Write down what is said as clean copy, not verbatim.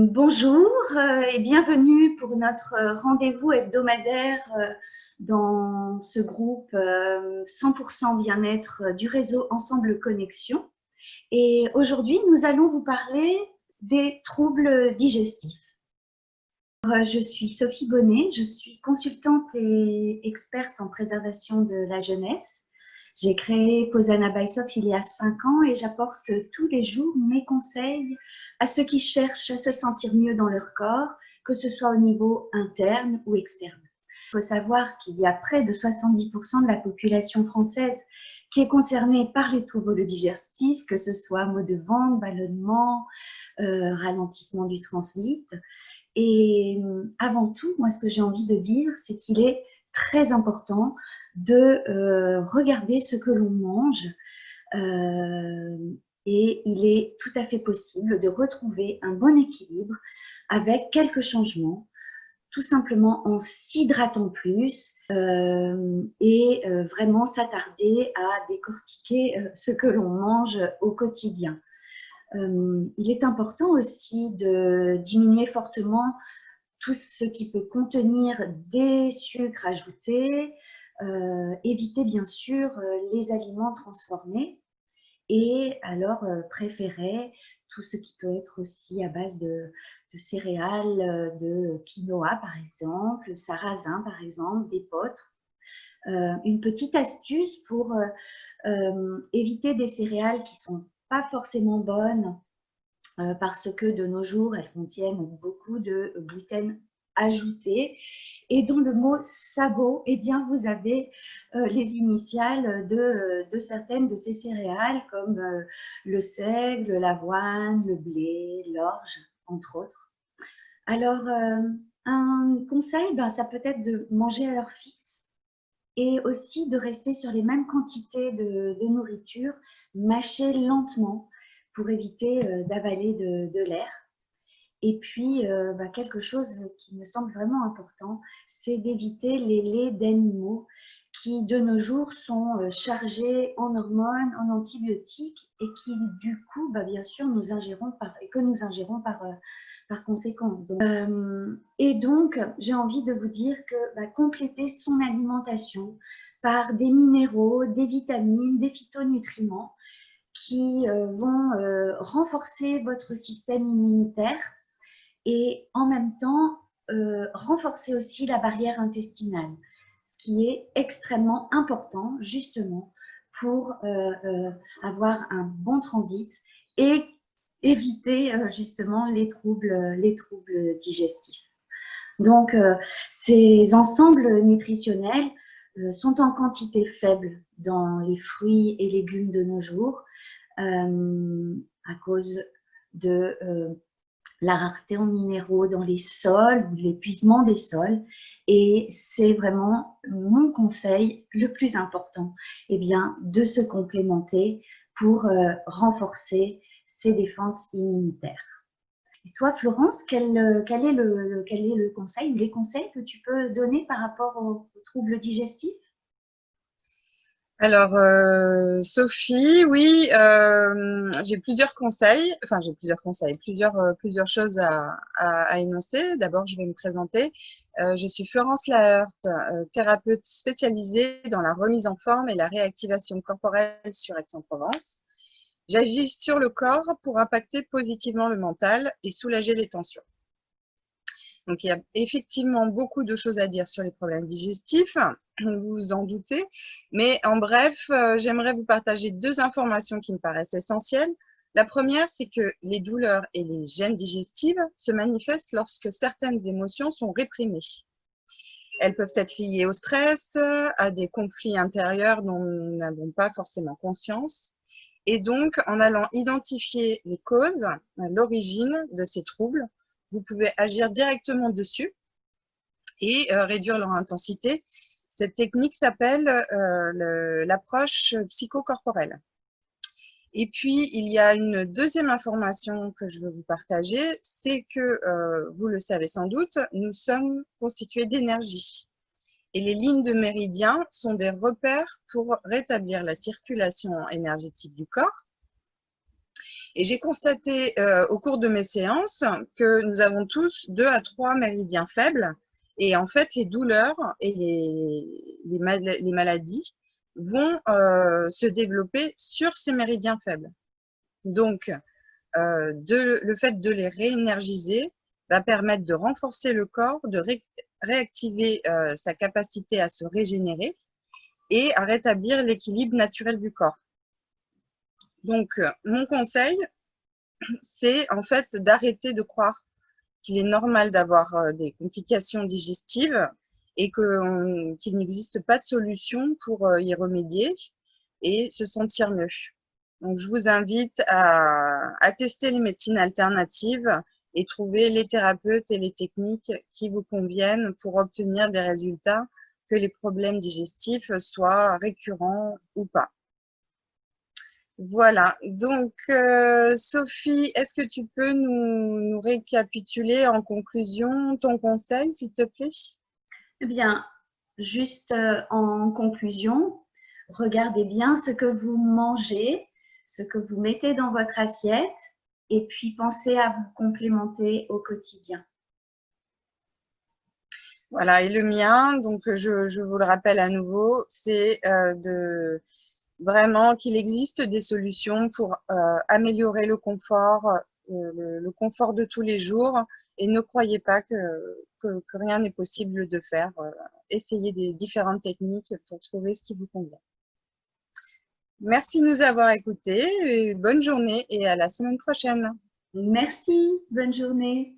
Bonjour et bienvenue pour notre rendez-vous hebdomadaire dans ce groupe 100% bien-être du réseau Ensemble Connexion. Et aujourd'hui, nous allons vous parler des troubles digestifs. Je suis Sophie Bonnet, je suis consultante et experte en préservation de la jeunesse. J'ai créé Posana by Sof il y a 5 ans et j'apporte tous les jours mes conseils à ceux qui cherchent à se sentir mieux dans leur corps, que ce soit au niveau interne ou externe. Il faut savoir qu'il y a près de 70% de la population française qui est concernée par les troubles digestifs, que ce soit maux de ventre, ballonnement, ralentissement du transit. Et avant tout, moi, ce que j'ai envie de dire, c'est qu'il est très important de regarder ce que l'on mange et il est tout à fait possible de retrouver un bon équilibre avec quelques changements, tout simplement en s'hydratant plus et vraiment s'attarder à décortiquer ce que l'on mange au quotidien. Il est important aussi de diminuer fortement tout ce qui peut contenir des sucres ajoutés, éviter bien sûr les aliments transformés et alors préférer tout ce qui peut être aussi à base de céréales, de quinoa par exemple, sarrasin par exemple, d'épeautre. Une petite astuce pour éviter des céréales qui ne sont pas forcément bonnes parce que de nos jours, elles contiennent beaucoup de gluten ajouté. Et dans le mot sabot, eh bien, vous avez les initiales de certaines de ces céréales comme le seigle, l'avoine, le blé, l'orge, entre autres. Alors, un conseil, ça peut être de manger à l'heure fixe et aussi de rester sur les mêmes quantités de nourriture, mâcher lentement pour éviter d'avaler de l'air. Et puis, quelque chose qui me semble vraiment important, c'est d'éviter les laits d'animaux qui, de nos jours, sont chargés en hormones, en antibiotiques et qui, du coup, bien sûr, nous ingérons par conséquence. Donc, j'ai envie de vous dire que compléter son alimentation par des minéraux, des vitamines, des phytonutriments qui vont renforcer votre système immunitaire et en même temps renforcer aussi la barrière intestinale, ce qui est extrêmement important justement pour avoir un bon transit et éviter justement les troubles digestifs. Donc, ces ensembles nutritionnels sont en quantité faible dans les fruits et légumes de nos jours à cause de la rareté en minéraux dans les sols, l'épuisement des sols. Et c'est vraiment mon conseil le plus important, de se complémenter pour renforcer ses défenses immunitaires. Et toi, Florence, quel est le conseil ou les conseils que tu peux donner par rapport aux troubles digestifs? Alors, Sophie, oui, j'ai plusieurs conseils, plusieurs choses à énoncer. D'abord, je vais me présenter. Je suis Florence Laheurt, thérapeute spécialisée dans la remise en forme et la réactivation corporelle sur Aix-en-Provence. J'agis sur le corps pour impacter positivement le mental et soulager les tensions. Donc, il y a effectivement beaucoup de choses à dire sur les problèmes digestifs, vous vous en doutez. Mais en bref, j'aimerais vous partager 2 informations qui me paraissent essentielles. La première, c'est que les douleurs et les gênes digestives se manifestent lorsque certaines émotions sont réprimées. Elles peuvent être liées au stress, à des conflits intérieurs dont nous n'avons pas forcément conscience. Et donc, en allant identifier les causes, l'origine de ces troubles, vous pouvez agir directement dessus et réduire leur intensité. Cette technique s'appelle l'approche psychocorporelle. Et puis, il y a une deuxième information que je veux vous partager, c'est que, vous le savez sans doute, nous sommes constitués d'énergie. Et les lignes de méridien sont des repères pour rétablir la circulation énergétique du corps. Et j'ai constaté au cours de mes séances que nous avons tous 2 à 3 méridiens faibles. Et en fait, les douleurs et les maladies vont se développer sur ces méridiens faibles. Donc, le fait de les réénergiser va permettre de renforcer le corps, de réactiver sa capacité à se régénérer et à rétablir l'équilibre naturel du corps. Donc, mon conseil, c'est en fait d'arrêter de croire qu'il est normal d'avoir des complications digestives et qu'il n'existe pas de solution pour y remédier et se sentir mieux. Donc, je vous invite à tester les médecines alternatives et trouver les thérapeutes et les techniques qui vous conviennent pour obtenir des résultats, que les problèmes digestifs soient récurrents ou pas. Voilà, donc Sophie, est-ce que tu peux nous récapituler en conclusion ton conseil, s'il te plaît? Eh bien, juste en conclusion, regardez bien ce que vous mangez, ce que vous mettez dans votre assiette et puis pensez à vous complémenter au quotidien. Voilà, et le mien, donc je vous le rappelle à nouveau, c'est de vraiment qu'il existe des solutions pour améliorer le confort, le confort de tous les jours, et ne croyez pas que rien n'est possible de faire. Essayez des différentes techniques pour trouver ce qui vous convient. Merci de nous avoir écoutés, et bonne journée et à la semaine prochaine. Merci, bonne journée.